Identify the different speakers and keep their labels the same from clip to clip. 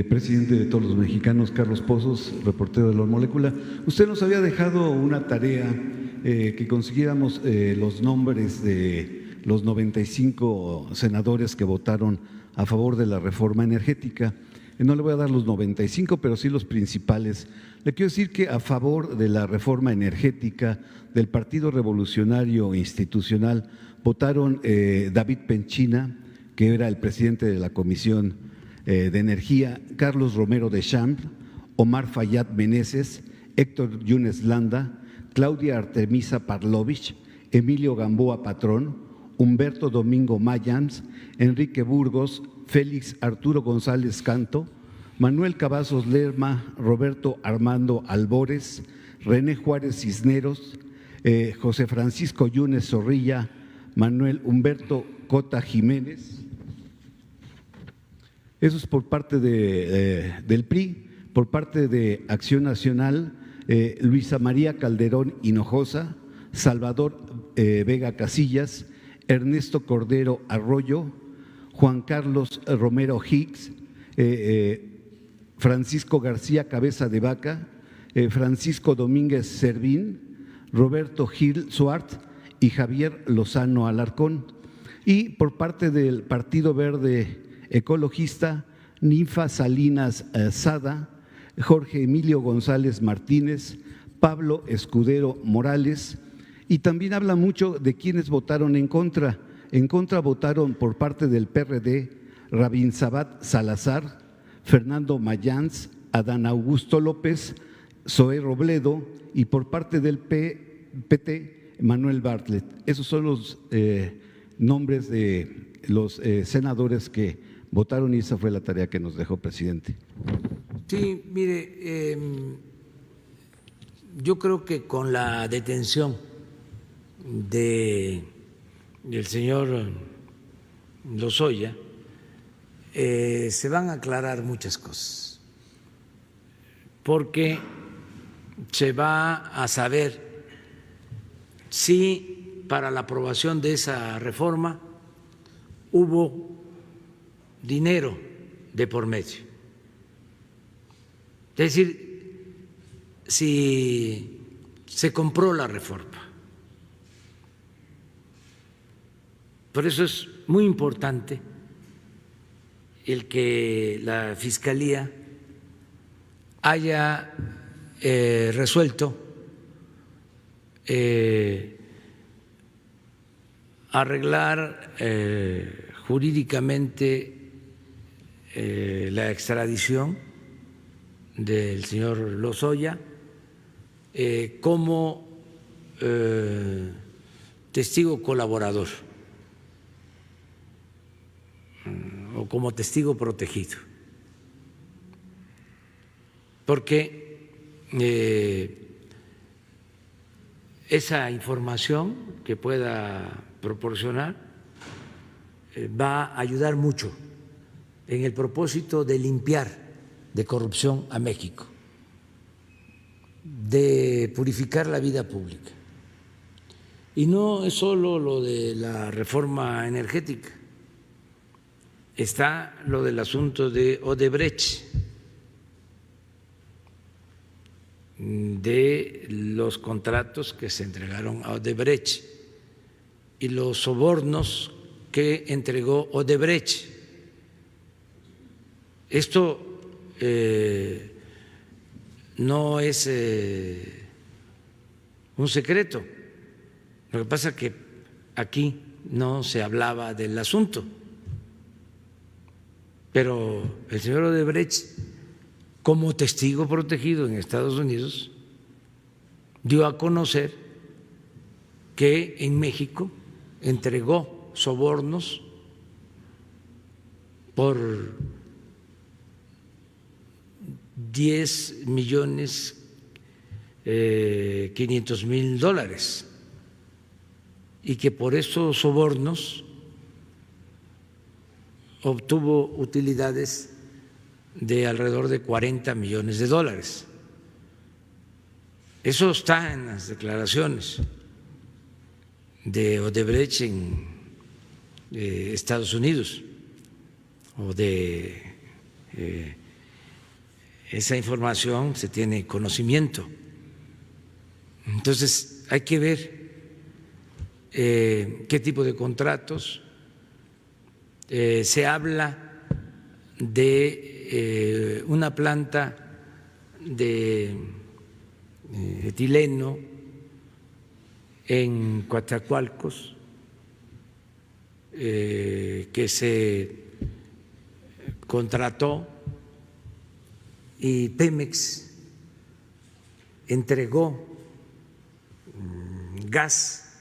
Speaker 1: presidente de todos los mexicanos, Carlos Pozos, reportero de La Molécula. Usted nos había dejado una tarea, que consiguiéramos los nombres de los 95 senadores que votaron a favor de la reforma energética. No le voy a dar los 95, pero sí los principales. Le quiero decir que a favor de la reforma energética del Partido Revolucionario Institucional votaron David Penchina, que era el presidente de la Comisión de Energía, Carlos Romero Deschamps, Omar Fayad Meneses, Héctor Yunes Landa, Claudia Artemisa Parlovich, Emilio Gamboa Patrón, Humberto Domingo Mayans, Enrique Burgos, Félix Arturo González Canto, Manuel Cavazos Lerma, Roberto Armando Albores, René Juárez Cisneros, José Francisco Yunes Zorrilla, Manuel Humberto Cota Jiménez. Eso es por parte del PRI. Por parte de Acción Nacional, Luisa María Calderón Hinojosa, Salvador Vega Casillas, Ernesto Cordero Arroyo, Juan Carlos Romero Hicks, Francisco García Cabeza de Vaca, Francisco Domínguez Servín, Roberto Gil Suart y Javier Lozano Alarcón. Y por parte del Partido Verde Ecologista, Ninfa Salinas Sada, Jorge Emilio González Martínez, Pablo Escudero Morales. Y también habla mucho de quienes votaron en contra. En contra votaron por parte del PRD Rabín Sabat Salazar, Fernando Mayans, Adán Augusto López, Zoé Robledo, y por parte del PT Manuel Bartlett. Esos son los nombres de los senadores que votaron y esa fue la tarea que nos dejó, presidente.
Speaker 2: Sí, mire, yo creo que con la detención del señor Lozoya se van a aclarar muchas cosas, porque se va a saber si para la aprobación de esa reforma hubo dinero de por medio. Es decir, si se compró la reforma. Por eso es muy importante el que la Fiscalía haya resuelto arreglar jurídicamente la extradición del señor Lozoya como testigo colaborador o como testigo protegido, porque esa información que pueda proporcionar va a ayudar mucho en el propósito de limpiar de corrupción a México, de purificar la vida pública. Y no es solo lo de la reforma energética, está lo del asunto de Odebrecht, de los contratos que se entregaron a Odebrecht y los sobornos que entregó Odebrecht. Esto no es un secreto. Lo que pasa es que aquí no se hablaba del asunto, pero el señor Odebrecht, como testigo protegido en Estados Unidos, dio a conocer que en México entregó sobornos por 10.500.000 $, y que por esos sobornos obtuvo utilidades de alrededor de 40 millones de dólares. Eso está en las declaraciones de Odebrecht en Estados Unidos o de esa información, se tiene conocimiento. Entonces hay que ver qué tipo de contratos. Se habla de una planta de etileno en Coatzacoalcos que se contrató y Pemex entregó gas,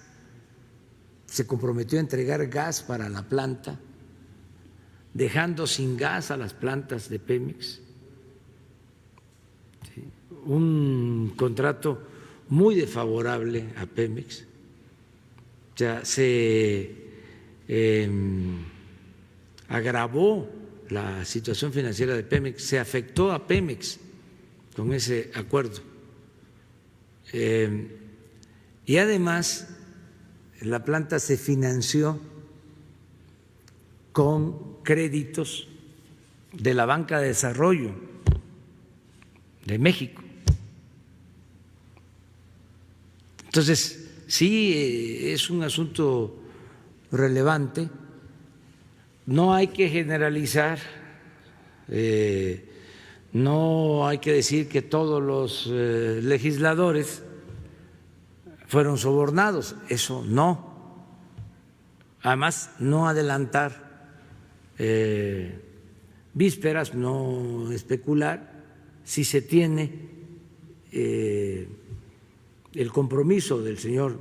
Speaker 2: se comprometió a entregar gas para la planta, dejando sin gas a las plantas de Pemex. ¿Sí? Un contrato muy desfavorable a Pemex. O sea, se agravó la situación financiera de Pemex, se afectó a Pemex con ese acuerdo. Y además la planta se financió con créditos de la Banca de Desarrollo de México. Entonces, sí, es un asunto relevante. No hay que generalizar, no hay que decir que todos los legisladores fueron sobornados, eso no. Además, no adelantar vísperas, no especular. Si se tiene el compromiso del señor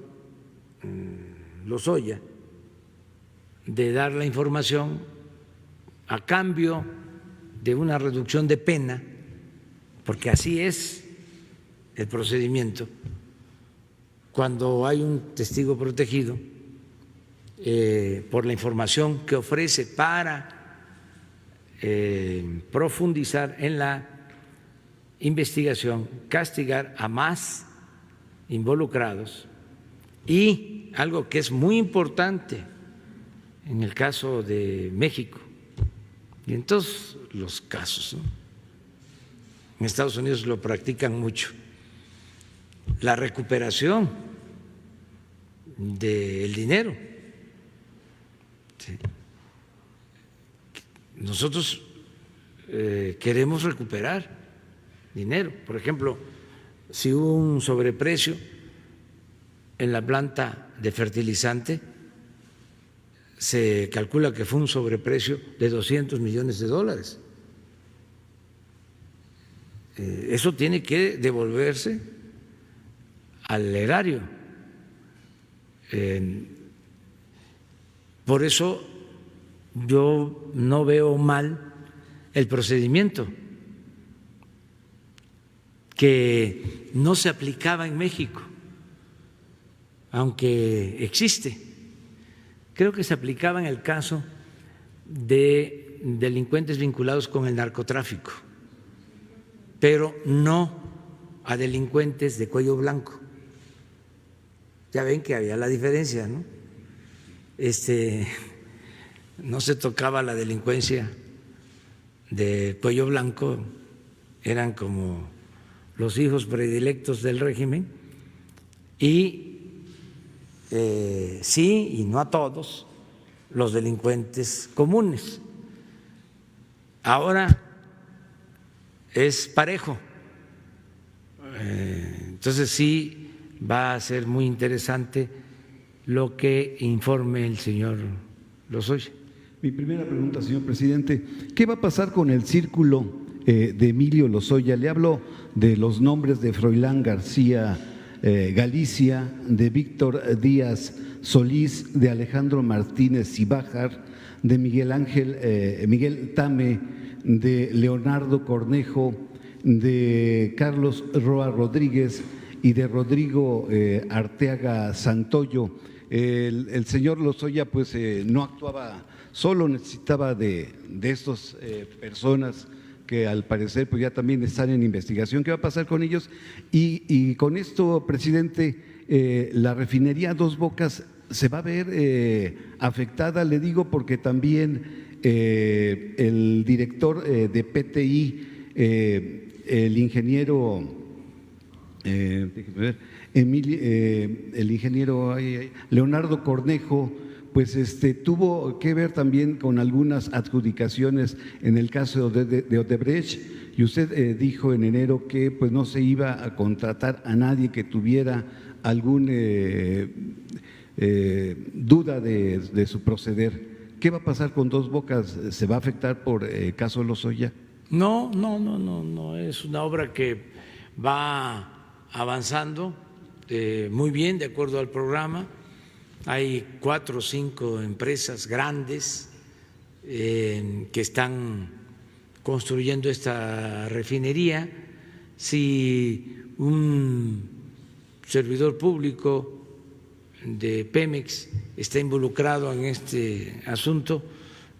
Speaker 2: Lozoya de dar la información a cambio de una reducción de pena, porque así es el procedimiento, cuando hay un testigo protegido, por la información que ofrece para profundizar en la investigación, castigar a más involucrados. Y algo que es muy importante en el caso de México y en todos los casos, ¿no? En Estados Unidos lo practican mucho, la recuperación del dinero. Sí. Nosotros queremos recuperar dinero. Por ejemplo, si hubo un sobreprecio en la planta de fertilizante, se calcula que fue un sobreprecio de $200 millones. Eso tiene que devolverse al erario. Por eso yo no veo mal el procedimiento que no se aplicaba en México, aunque existe. Creo que se aplicaba en el caso de delincuentes vinculados con el narcotráfico, pero no a delincuentes de cuello blanco. Ya ven que había la diferencia, ¿no? No se tocaba la delincuencia de cuello blanco, eran como los hijos predilectos del régimen, y sí, y no a todos, los delincuentes comunes. Ahora es parejo. Entonces sí va a ser muy interesante lo que informe el señor Lozoya.
Speaker 1: Mi primera pregunta, señor presidente, ¿qué va a pasar con el círculo de Emilio Lozoya? Le hablo de los nombres de Froilán García Galicia, de Víctor Díaz Solís, de Alejandro Martínez Ibájar, de Miguel Tame, de Leonardo Cornejo, de Carlos Roa Rodríguez y de Rodrigo Arteaga Santoyo. El señor Lozoya pues no actuaba solo, necesitaba de estas personas que al parecer pues ya también están en investigación. ¿Qué va a pasar con ellos? Y con esto, presidente, la refinería Dos Bocas se va a ver afectada, le digo, porque también el director de PTI el ingeniero, déjeme ver, el ingeniero Leonardo Cornejo, pues tuvo que ver también con algunas adjudicaciones en el caso de Odebrecht, y usted dijo en enero que pues no se iba a contratar a nadie que tuviera algún duda de su proceder. ¿Qué va a pasar con Dos Bocas? ¿Se va a afectar por caso Lozoya?
Speaker 2: No, es una obra que va avanzando muy bien de acuerdo al programa. Hay 4 o 5 empresas grandes que están construyendo esta refinería. Si un servidor público de Pemex está involucrado en este asunto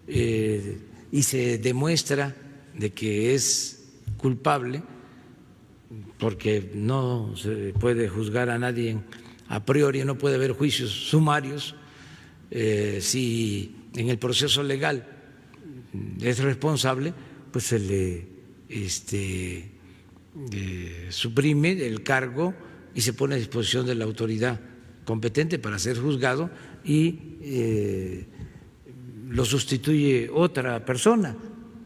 Speaker 2: y se demuestra de que es culpable, porque no se puede juzgar a nadie a priori, no puede haber juicios sumarios, si en el proceso legal es responsable, pues se le suprime el cargo y se pone a disposición de la autoridad competente para ser juzgado y lo sustituye otra persona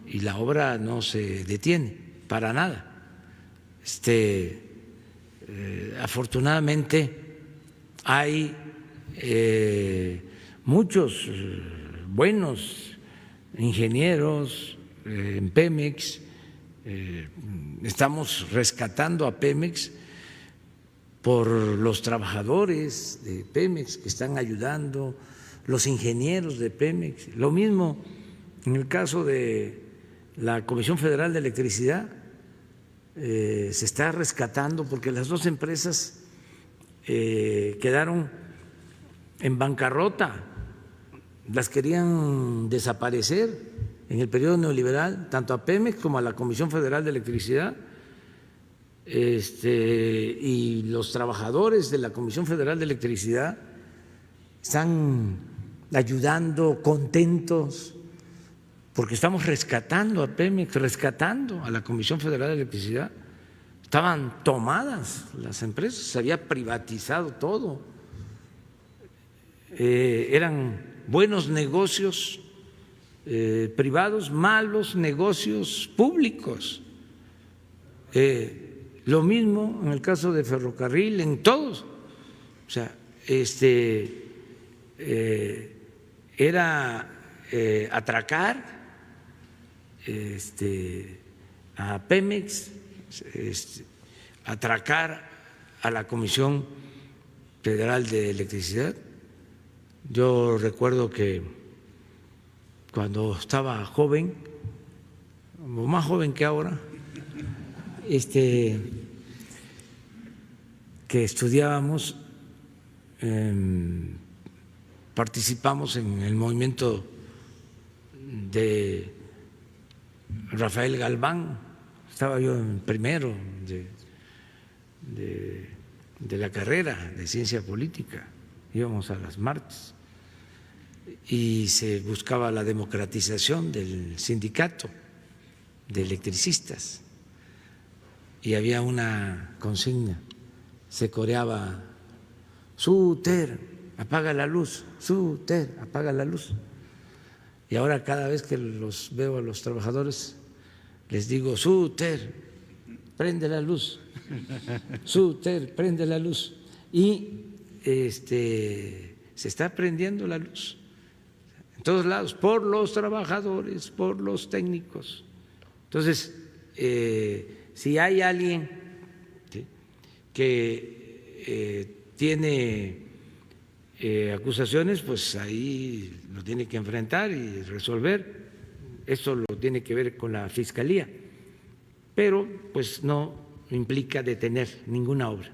Speaker 2: y la obra no se detiene para nada. Afortunadamente hay muchos buenos ingenieros en Pemex, estamos rescatando a Pemex por los trabajadores de Pemex que están ayudando, los ingenieros de Pemex. Lo mismo en el caso de la Comisión Federal de Electricidad, se está rescatando porque las 2 empresas quedaron en bancarrota, las querían desaparecer en el periodo neoliberal, tanto a Pemex como a la Comisión Federal de Electricidad. Y los trabajadores de la Comisión Federal de Electricidad están ayudando, contentos, porque estamos rescatando a Pemex, rescatando a la Comisión Federal de Electricidad. Estaban tomadas las empresas, se había privatizado todo, eran buenos negocios privados, malos negocios públicos. Lo mismo en el caso de Ferrocarril, en todos. O sea, era atracar a Pemex, atracar a la Comisión Federal de Electricidad. Yo recuerdo que cuando estaba joven, o más joven que ahora, que estudiábamos, participamos en el movimiento de Rafael Galván, estaba yo en primero de la carrera de ciencia política, íbamos a las marchas y se buscaba la democratización del sindicato de electricistas y había una consigna, se coreaba: Súter, apaga la luz, Súter, apaga la luz. Y ahora cada vez que los veo a los trabajadores les digo: Súter, prende la luz, Súter, prende la luz. Y se está prendiendo la luz en todos lados, por los trabajadores, por los técnicos. Entonces, si hay alguien que tiene acusaciones, pues ahí lo tiene que enfrentar y resolver. Esto lo tiene que ver con la Fiscalía, pero pues no implica detener ninguna obra.